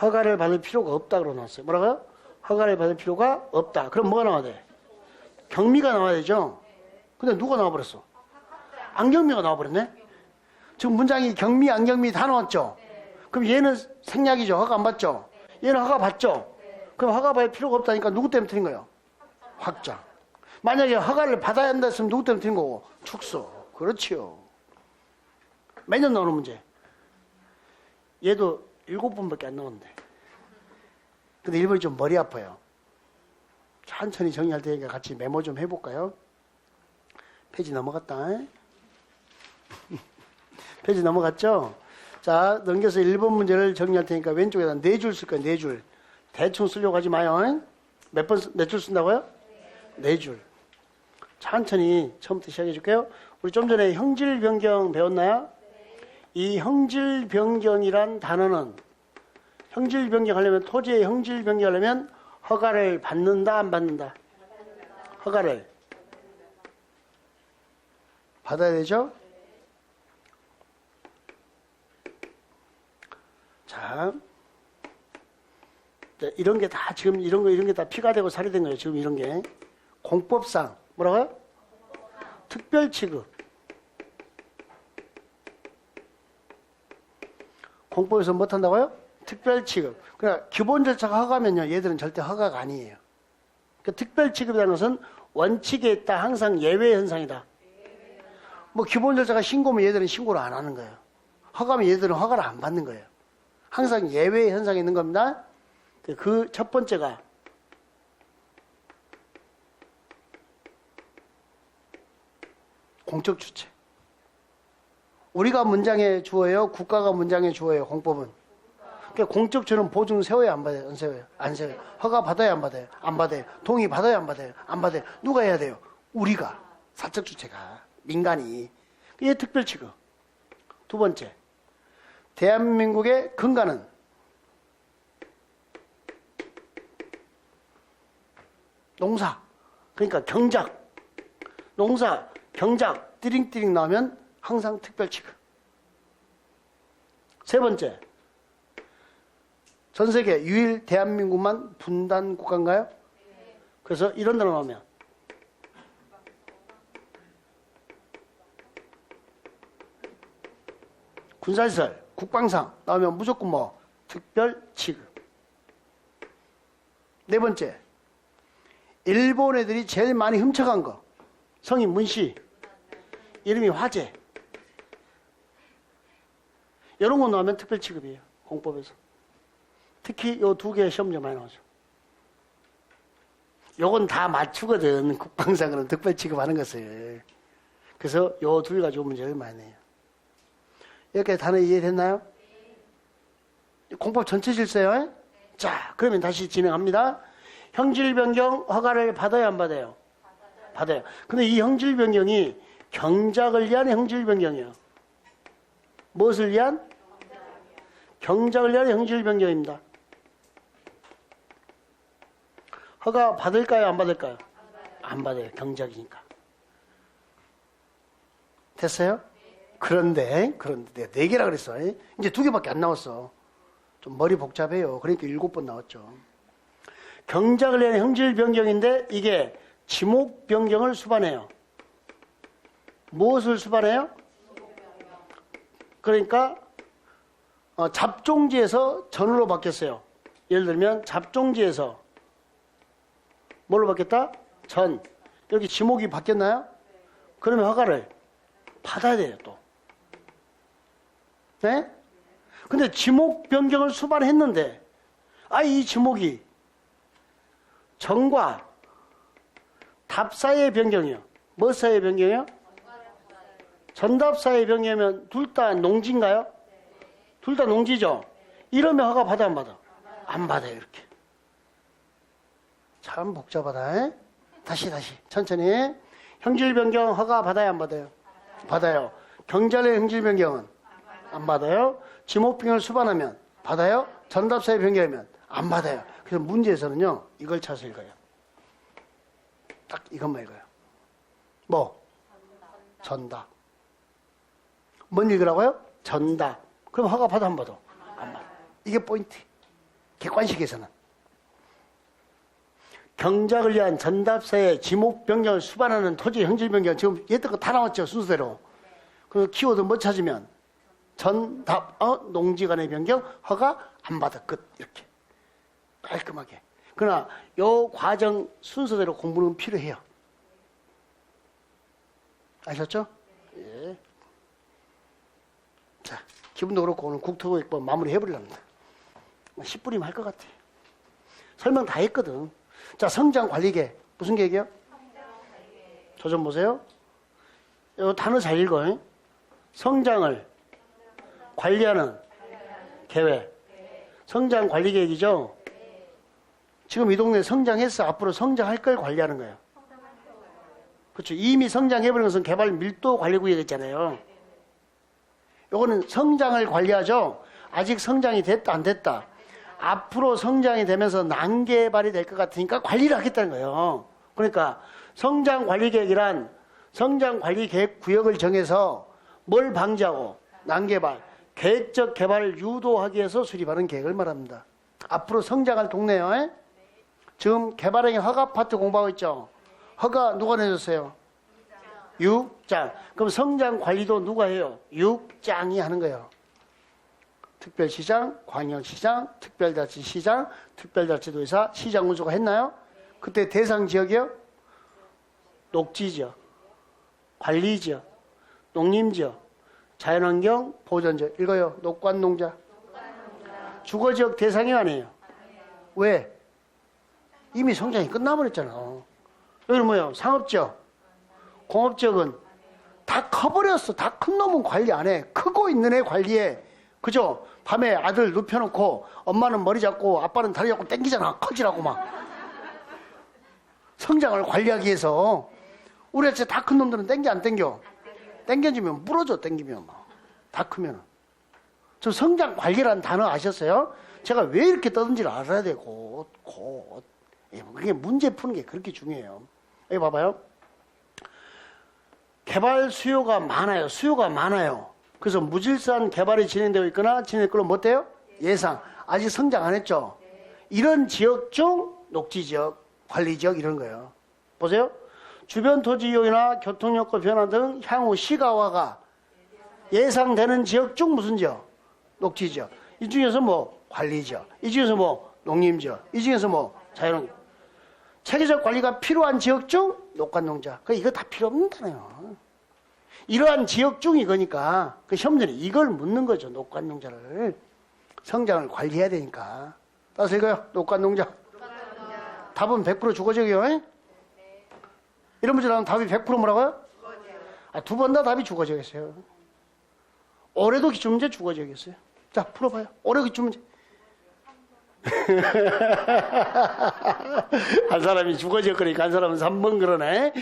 허가를 받을 필요가 없다 그러놨어요. 뭐라고요? 허가를 받을 필요가 없다. 그럼 뭐가 나와야 돼? 경미가 나와야 되죠? 근데 누가 나와버렸어? 안경미가 나와버렸네? 지금 문장이 경미, 안경미 다 나왔죠? 그럼 얘는 생략이죠? 허가 안 받죠? 얘는 허가 받죠? 그럼 허가 받을 필요가 없다니까 누구 때문에 틀린 거예요? 확장. 만약에 허가를 받아야 한다 했으면 누구 때문에 틀린 거고? 축소. 그렇지요. 매년 나오는 문제. 얘도 7번밖에 안 나오는데. 근데 1번이 좀 머리 아파요. 천천히 정리할 테니까 같이 메모 좀 해볼까요? 페이지 넘어갔다. 페이지 넘어갔죠? 자, 넘겨서 1번 문제를 정리할 테니까 왼쪽에다 4줄 쓸 거예요. 4줄. 대충 쓰려고 하지 마요. 몇 줄 쓴다고요? 4줄. 천천히 처음부터 시작해 줄게요. 우리 좀 전에 형질 변경 배웠나요? 이 형질 변경이란 단어는 형질 변경하려면 토지의 형질 변경하려면 허가를 받는다, 안 받는다? 허가를 받아야 되죠? 자, 이런 게 다 지금 이런 게 다 피가 되고 살이 된 거예요. 지금 이런 게 공법상 뭐라고요? 특별 취급. 공법에서 못 한다고요? 특별 취급. 그러니까 기본 절차가 허가면요, 얘들은 절대 허가가 아니에요. 그 특별 취급이라는 것은 원칙에 있다 항상 예외 현상이다. 뭐 기본 절차가 신고면 얘들은 신고를 안 하는 거예요. 허가면 얘들은 허가를 안 받는 거예요. 항상 예외 현상이 있는 겁니다. 그 첫 번째가 공적 주체. 우리가 문장에 주어요? 국가가 문장에 주어요? 공법은? 그러니까 공적 주는 보증 세워야 안 받아요? 안 세워요? 안 세워요. 허가 받아야 안 받아요? 안 받아요. 동의 받아야 안 받아요? 안 받아요. 누가 해야 돼요? 우리가. 사적 주체가. 민간이. 이게 특별 취급. 두 번째. 대한민국의 근간은 농사. 그러니까 경작. 농사, 경작, 띠링띠링 나오면 항상 특별 취급. 세 번째. 전 세계 유일 대한민국만 분단 국가인가요? 그래서 이런 데로 나오면 군사시설, 국방상 나오면 무조건 뭐 특별 취급. 네 번째. 일본 애들이 제일 많이 훔쳐간 거. 성이 문씨. 이름이 화재. 이런 거 나오면 특별 취급이에요. 공법에서. 특히 요 두 개의 시험제 많이 나오죠. 요건 다 맞추거든. 국방상으로는 특별 취급하는 것을. 그래서 요 둘 가지고 문제를 많이 내요. 여기까지 단어 이해됐나요? 공법 전체 질서요. 자, 그러면 다시 진행합니다. 형질 변경 허가를 받아야 안 받아요? 받아요. 근데 이 형질 변경이 경작을 위한 형질 변경이에요. 무엇을 위한? 경작을 위한 형질 변경입니다. 허가 받을까요? 안 받을까요? 안 받아요. 경작이니까. 됐어요? 그런데 내가 4개라 그랬어. 이제 2개밖에 안 나왔어. 좀 머리 복잡해요. 그러니까 7번 나왔죠. 경작을 위한 형질 변경인데 이게 지목 변경을 수반해요. 무엇을 수반해요? 그러니까 잡종지에서 전으로 바뀌었어요. 예를 들면 잡종지에서 뭘로 바뀌었다? 전. 여기 지목이 바뀌었나요? 그러면 허가를 받아야 돼요, 또. 네? 근데 지목 변경을 수반했는데, 이 지목이 전과 답 사이의 변경이요. 뭐 사이의 변경이요? 전답 사이의 변경이면 둘 다 농지인가요? 둘 다 농지죠? 이러면 허가 받아, 안 받아? 안 받아요, 이렇게. 참 복잡하다. 다시 천천히. 형질 변경 허가 받아야 안 받아요? 받아요. 경찰의 형질 변경은 안 받아요. 지목 변경을 수반하면 받아요. 전답 사이 변경하면 안 받아요. 그래서 문제에서는요, 이걸 찾아서 읽어요. 딱 이것만 읽어요. 뭐? 전답. 뭔 읽으라고요? 전답. 그럼 허가 받아, 안 받아? 안 받아. 이게 포인트. 객관식에서는. 경작을 위한 전답사의 지목 변경을 수반하는 토지 형질 변경. 지금 얘들 다 나왔죠, 순서대로. 그래서 키워드 뭐 찾으면 전답, 농지 간의 변경, 허가 안 받아. 끝. 이렇게. 깔끔하게. 그러나 요 과정 순서대로 공부는 필요해요. 아셨죠? 예. 자, 기분도 그렇고 오늘 국토교육법 마무리 해보려합니다. 10분이면 할 것 같아. 설명 다 했거든. 자, 성장관리계. 무슨 계획이요? 조점 보세요. 이 단어 잘 읽어. 성장을 관리하는 계획. 성장관리계획이죠? 지금 이 동네 성장했어. 앞으로 성장할 걸 관리하는 거예요. 그렇죠. 이미 성장해버린 것은 개발 밀도 관리구역 있잖아요. 요거는 성장을 관리하죠. 아직 성장이 됐다 안 됐다. 앞으로 성장이 되면서 난개발이 될 것 같으니까 관리를 하겠다는 거예요. 그러니까 성장관리계획이란 성장관리계획 구역을 정해서 뭘 방지하고 난개발, 계획적 개발을 유도하기 위해서 수립하는 계획을 말합니다. 앞으로 성장할 동네요. 지금 개발행위 허가 아파트 공부하고 있죠. 허가 누가 내줬어요? 육장. 그럼 성장관리도 누가 해요? 육장이 하는 거예요. 특별시장, 광역시장, 특별자치시장, 특별자치도지사, 시장군수가 했나요? 그때 대상 지역이요? 녹지지역, 관리지역, 농림지역, 자연환경 보전지역. 읽어요. 녹관농자. 주거지역 대상이 아니에요. 왜? 이미 성장이 끝나버렸잖아. 여기는 뭐예요? 상업지역, 공업지역은 다 커버렸어. 다 큰 놈은 관리 안 해. 크고 있는 애 관리해. 그죠? 밤에 아들 눕혀놓고 엄마는 머리 잡고 아빠는 다리 잡고 땡기잖아. 커지라고 막. 성장을 관리하기 위해서. 우리 애들 다 큰 놈들은 땡겨 안 땡겨? 땡겨주면 물어줘. 땡기면 막. 다 크면. 저 성장 관리라는 단어 아셨어요? 제가 왜 이렇게 떠든지를 알아야 돼. 곧. 그게 문제 푸는 게 그렇게 중요해요. 여기 봐봐요. 개발 수요가 많아요. 수요가 많아요. 그래서 무질서한 개발이 진행되고 있거나 진행될 걸로 뭐 어때요? 예상. 아직 성장 안 했죠? 이런 지역 중 녹지지역, 관리지역 이런 거예요. 보세요. 주변 토지 이용이나 교통여건 변화 등 향후 시가화가 예상되는 지역 중 무슨 지역? 녹지지역. 이 중에서 뭐 관리지역. 이 중에서 뭐 농림지역. 이 중에서 뭐 자연. 체계적 관리가 필요한 지역 중 녹관농자. 이거 다 필요 없는다네요. 이러한 지역 중 이거니까 그 시험전에 이걸 묻는 거죠. 녹관농자를. 성장을 관리해야 되니까. 따라서 읽어요. 녹관농자. 답은 100% 주거지역이요. 이런 문제 나오면 답이 100% 뭐라고요? 두 번 다 답이 주거지역이었어요. 올해도 기출문제 주거지역이었어요. 자, 풀어봐요. 올해 기출문제. 한 사람이 주거지역 그러니까 한 사람은 3번 그러네.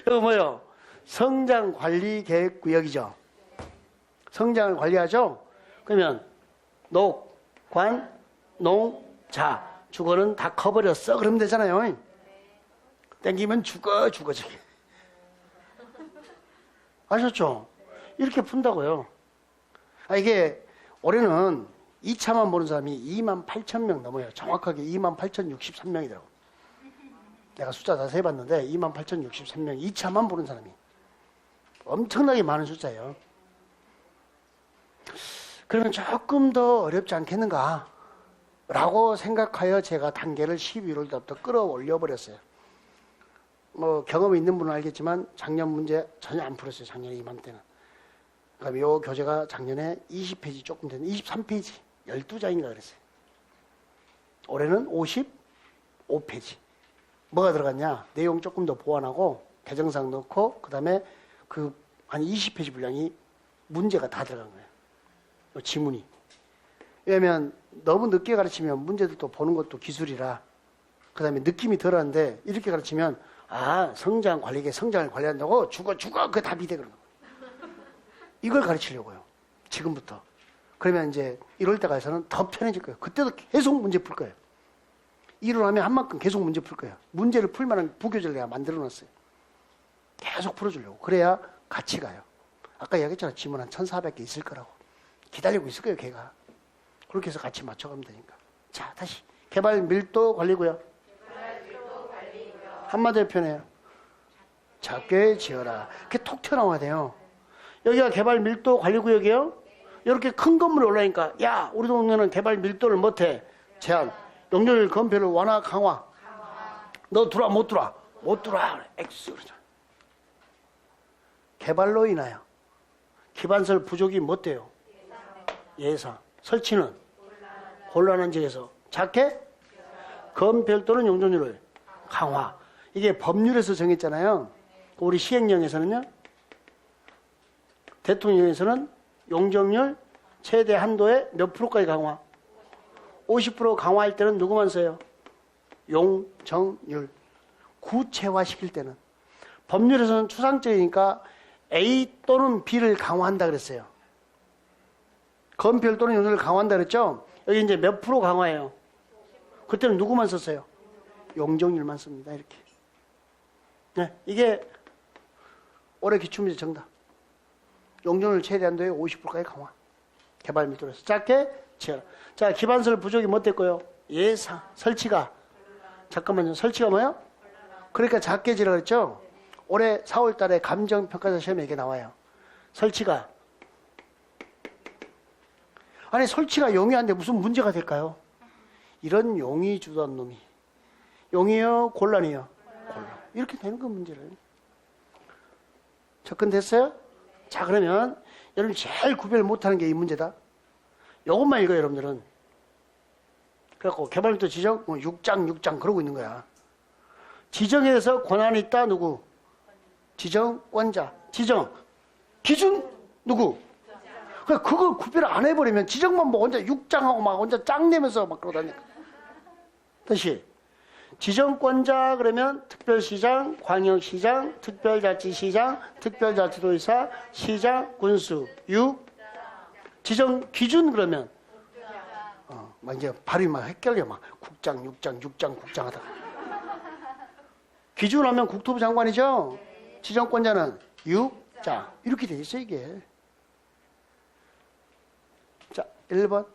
이거 뭐요? 성장관리계획구역이죠. 성장을 관리하죠. 그러면 녹, 관, 농, 자. 주거는 다 커버렸어. 그러면 되잖아요. 땡기면 주거지역. 아셨죠? 이렇게 푼다고요. 이게 올해는 2차만 보는 사람이 28,000명 넘어요. 정확하게 28,063명이더라고. 내가 숫자 다 세봤는데 28,063명. 2차만 보는 사람이. 엄청나게 많은 숫자예요. 그러면 조금 더 어렵지 않겠는가? 라고 생각하여 제가 단계를 12월 달부터 끌어올려 버렸어요. 뭐 경험이 있는 분은 알겠지만 작년 문제 전혀 안 풀었어요. 작년에 이맘때는. 그러니까 이 교재가 작년에 20페이지 조금 됐는데 23페이지 12장인가 그랬어요. 올해는 55페이지. 뭐가 들어갔냐? 내용 조금 더 보완하고 개정사항 넣고 그 다음에 그 한 20페이지 분량이 문제가 다 들어간 거예요. 지문이. 왜냐하면 너무 늦게 가르치면 문제들도 보는 것도 기술이라 그 다음에 느낌이 덜한데 이렇게 가르치면 성장 관리계 성장을 관리한다고 죽어 그 답이 돼 그런 거예요. 이걸 가르치려고요. 지금부터. 그러면 이제 1월 때 가서는 더 편해질 거예요. 그때도 계속 문제 풀 거예요. 1월 하면 한 만큼 계속 문제 풀 거예요. 문제를 풀 만한 부교재를 내가 만들어 놨어요. 계속 풀어주려고. 그래야 같이 가요. 아까 이야기했잖아. 지문 한 1,400개 있을 거라고. 기다리고 있을 거예요, 걔가. 그렇게 해서 같이 맞춰가면 되니까. 자, 다시. 개발 밀도 관리고요. 한마디로 표현해요. 작게 지어라. 이렇게 톡 튀어나와야 돼요. 여기가 개발 밀도 관리구역이에요. 이렇게 큰 건물이 올라오니까 야, 우리 동네는 개발 밀도를 못해. 제한. 용적률 건폐를 완화 강화. 너 들어와 못 들어와? 못 들어와. X 그러죠. 개발로 인하여 기반설 부족이 못 돼요. 예상. 설치는 곤란한 지역에서 작게 건별도는 용적률을 강화. 이게 법률에서 정했잖아요. 우리 시행령에서는요. 대통령에서는 용적률 최대 한도에 몇 프로까지 강화? 50% 강화할 때는 누구만 써요? 용적률. 구체화시킬 때는. 법률에서는 추상적이니까 A 또는 B를 강화한다 그랬어요. 건별 또는 용적률을 강화한다 그랬죠? 여기 이제 몇 프로 강화해요? 그때는 누구만 썼어요? 용적률만 씁니다. 이렇게. 네, 이게 올해 기출문제 정답. 용적률 최대 한도에 50%까지 강화. 개발 밀도에서 짧게 지어라. 자, 기반설 부족이 뭐 됐고요? 예상. 설치가. 잠깐만요. 설치가 뭐야? 그러니까 작게 지으라 그랬죠? 올해 4월 달에 감정평가사 시험에 이게 나와요. 설치가. 아니, 설치가 용이한데 무슨 문제가 될까요? 이런 용이 주던 놈이. 용이요? 곤란이요? 곤란. 이렇게 되는 거 문제를. 접근됐어요? 자, 그러면 여러분 제일 구별 못하는 게 이 문제다. 요것만 읽어요, 여러분들은. 그래갖고 개발부터 지정, 6장 그러고 있는 거야. 지정에 대해서 권한이 있다, 누구? 지정권자. 지정. 기준, 누구? 그걸 구별 안 해버리면 지정만 뭐 혼자 6장하고 막 혼자 짱 내면서 막 그러다니까. 다시. 지정권자 그러면 특별시장, 광역시장, 특별자치시장, 특별자치도의사, 시장, 군수, 지정 기준 그러면 막 이제 발이 막 헷갈려 막 국장, 6장 하다가 기준하면 국토부 장관이죠. 지정권자는 6장 이렇게 돼 있어 이게. 자, 1번.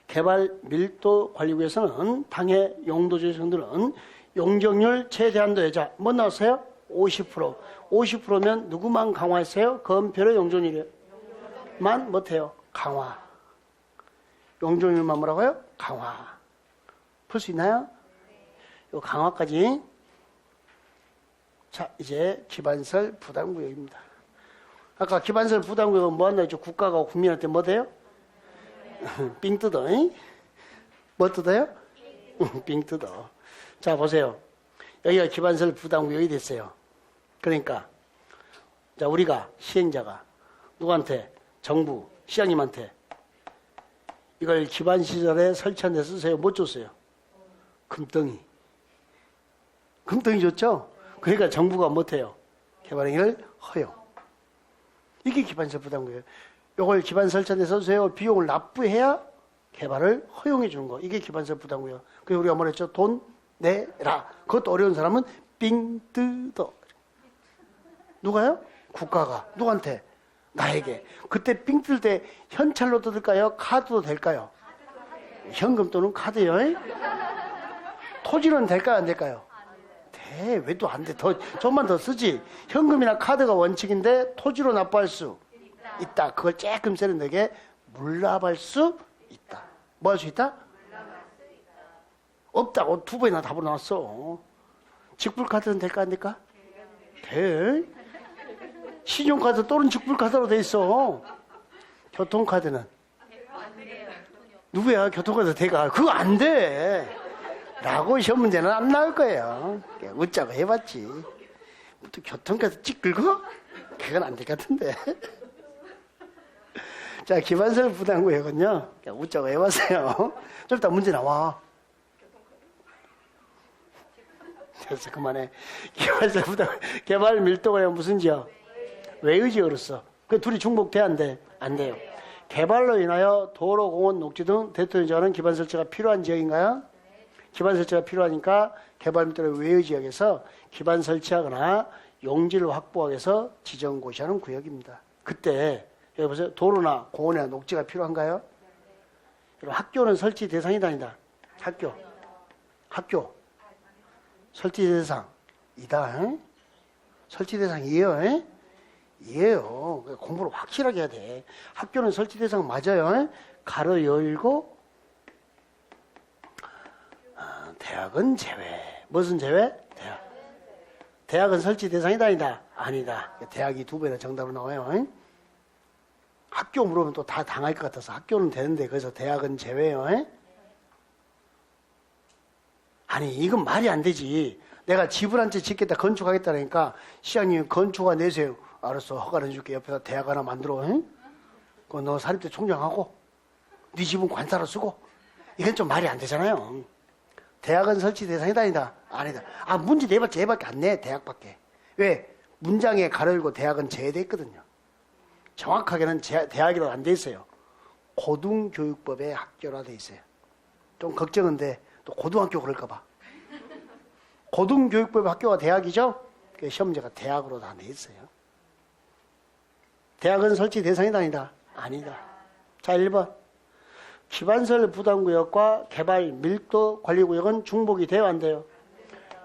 개발 밀도 관리구에서는 당해 용도주의 정들은 용적률 최대한도 예자 뭐 나왔어요? 50%. 50%면 누구만 강화했어요? 건표의 용적률만 못해요. 강화. 용적률만 뭐라고요? 강화. 풀 수 있나요? 요 강화까지. 자, 이제 기반설 부담구역입니다. 아까 기반설 부담구역은 뭐 한다 했죠? 국가가 국민한테 뭐 돼요? 삥 뜯어. 뭐 뜯어요? 삥 뜯어. 자, 보세요. 여기가 기반설 부담구역이 됐어요. 그러니까 자, 우리가 시행자가 누구한테? 정부, 시장님한테 이걸 기반시설에 설치한 데 쓰세요. 못 줬어요? 금덩이. 금덩이 줬죠? 그러니까 정부가 못해요. 개발행위를 허용. 이게 기반설 부담구역이에요. 요걸 기반 설치한 데 써주세요. 비용을 납부해야 개발을 허용해 주는 거. 이게 기반설 부담구역. 그래서 우리가 뭐랬죠? 돈 내라. 그것도 어려운 사람은 삥 뜯어. 누가요? 국가가. 누구한테? 나에게. 그때 삥 뜯을 때 현찰로 뜯을까요? 카드도 될까요? 현금 또는 카드요. 토지로는 될까요? 안 될까요? 돼. 왜 또 안 돼? 좀만 더 쓰지. 현금이나 카드가 원칙인데 토지로 납부할 수 있다. 그걸 조금 세련되게 물납할 수 있다. 뭐 할 수 있다? 없다고 두 번이나 답으로 나왔어. 직불카드는 될까 안 될까? 돼. 신용카드 또는 직불카드로 돼 있어. 교통카드는? 누구야? 교통카드 돼가? 그거 안 돼. 라고 시험 문제는 안 나올 거예요. 웃자고 해봤지. 또 교통카드 찍 긁어? 그건 안 될 것 같은데. 자, 기반설 부담구역은요, 웃자고 해봤어요. 좀 이따 문제 나와. 됐어, 그만해. 기반설 부담구역, 개발 밀도가 무슨 지역? 외의 지역으로서. 그 둘이 중복돼, 안 돼? 안 돼요. 개발로 인하여 도로, 공원, 녹지 등 대통령이 정하는 기반 설치가 필요한 지역인가요? 기반 설치가 필요하니까 개발 밀도의 외의 지역에서 기반 설치하거나 용지를 확보하기 위해서 지정고시하는 구역입니다. 그때 여기 보세요. 도로나 공원이나 녹지가 필요한가요? 여러분, 학교는 설치 대상이다 아니다? 학교 설치 대상이다. 설치 대상이에요. 이에요. 공부를 확실하게 해야 돼. 학교는 설치 대상 맞아요. 가로 열고 대학은 제외. 무슨 제외? 대학은 설치 대상이다 아니다? 아니다. 대학이 두 배나 정답으로 나와요. 학교 물으면 또 다 당할 것 같아서 학교는 되는데 그래서 대학은 제외요. 아니 이건 말이 안 되지. 내가 집을 한 채 짓겠다 건축하겠다니까 시장님 건축가 내세요. 알았어 허가를 해줄게. 옆에다 대학 하나 만들어. 그거 너 사립대 총장하고 네 집은 관사로 쓰고. 이건 좀 말이 안 되잖아요. 대학은 설치 대상이다 아니다? 아니다. 아 문제 내봤자 얘밖에 안 내. 대학밖에. 왜? 문장에 가로 열고 대학은 제외돼 있거든요. 정확하게는 대학이라고 안 돼 있어요. 고등교육법에 학교라 돼 있어요. 좀 걱정인데 또 고등학교 그럴까 봐. 고등교육법의 학교가 대학이죠? 그 시험제가 대학으로 다 돼 있어요. 대학은 설치 대상이다 아니다? 아니다. 자 1번. 기반설 부담구역과 개발 밀도 관리구역은 중복이 돼요 안 돼요?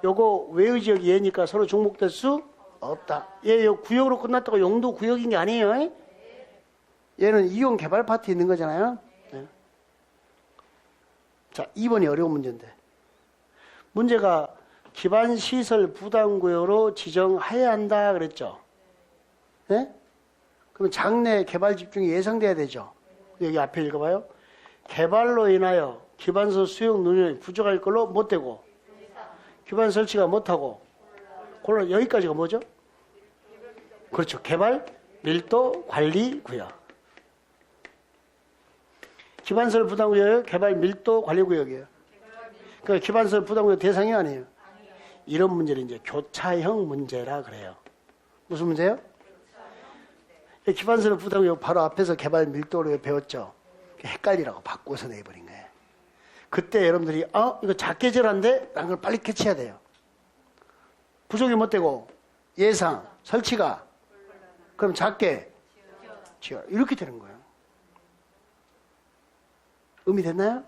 요거 외의 지역이 얘니까 서로 중복될 수 없다. 얘 구역으로 끝났다고 용도 구역인 게 아니에요. 얘는 이용 개발 파트에 있는 거잖아요. 네. 자 2번이 어려운 문제인데 문제가 기반시설 부담구역으로 지정해야 한다 그랬죠. 네? 그러면 장래 개발 집중이 예상돼야 되죠. 여기 앞에 읽어봐요. 개발로 인하여 기반서 수용 능력이 부족할 걸로 못 되고, 기반 설치가 못하고, 곤란, 여기까지가 뭐죠? 그렇죠. 개발, 밀도, 관리, 구역. 기반설 부담구역이에요? 개발, 밀도, 관리 구역이에요? 그러니까 기반설 부담구역 대상이 아니에요. 이런 문제를 이제 교차형 문제라 그래요. 무슨 문제요? 기반설 부담구역 바로 앞에서 개발 밀도를 배웠죠. 헷갈리라고 바꿔서 내버린 거예요. 그때 여러분들이 이거 작게 절한데? 라는 걸 빨리 캐치해야 돼요. 부족이 못 되고 예상, 설치가 그럼 작게 지어 이렇게 되는 거예요. 의미 됐나요?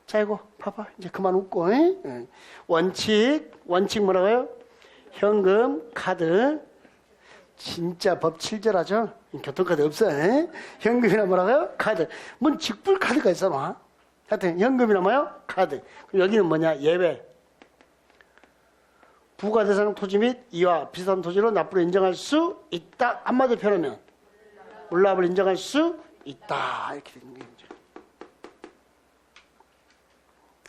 자, 이거 봐봐. 이제 그만 웃고. 원칙 뭐라고요? 현금, 카드. 진짜 법 7절하죠? 교통카드 없어. 현금이나 뭐라고요? 카드. 뭔 직불 카드가 있어, 막. 하여튼 현금이나 뭐요? 카드. 여기는 뭐냐? 예외. 부과 대상 토지 및 이와 비슷한 토지로 납부를 인정할 수 있다. 한마디로 표현하면 물납을 인정할 수 있다. 이렇게 되는 거죠.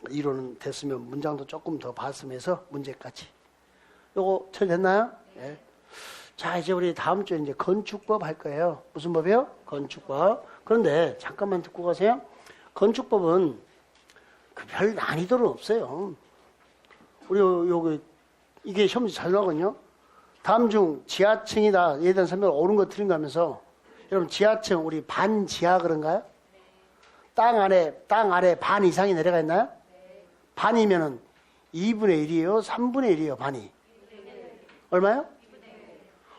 이론은 됐으면 문장도 조금 더 봤으면서 문제까지. 요거 처리됐나요? 예. 자, 이제 우리 다음 주에 이제 건축법 할 거예요. 무슨 법이요? 건축법. 그런데 잠깐만 듣고 가세요. 건축법은 별 난이도는 없어요. 우리 여기 이게 시험지 잘 나거든요. 다음 중 지하층이다. 예에 대한 설명을 옳은 거 틀린 거 하면서 여러분 지하층 우리 반지하 그런가요? 땅 아래 반 이상이 내려가 있나요? 반이면은 2분의 1이에요? 3분의 1이에요? 반이? 얼마요?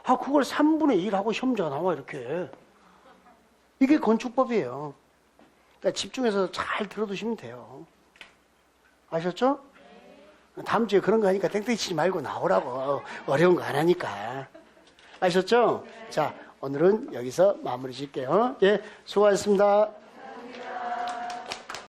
그걸 3분의 1 하고 시험지가 나와 이렇게. 이게 건축법이에요. 그러니까 집중해서 잘 들어두시면 돼요. 아셨죠? 다음 주에 그런 거 하니까 땡땡이 치지 말고 나오라고. 어려운 거 안 하니까. 아셨죠? 자, 오늘은 여기서 마무리 짓게요. 예, 수고하셨습니다.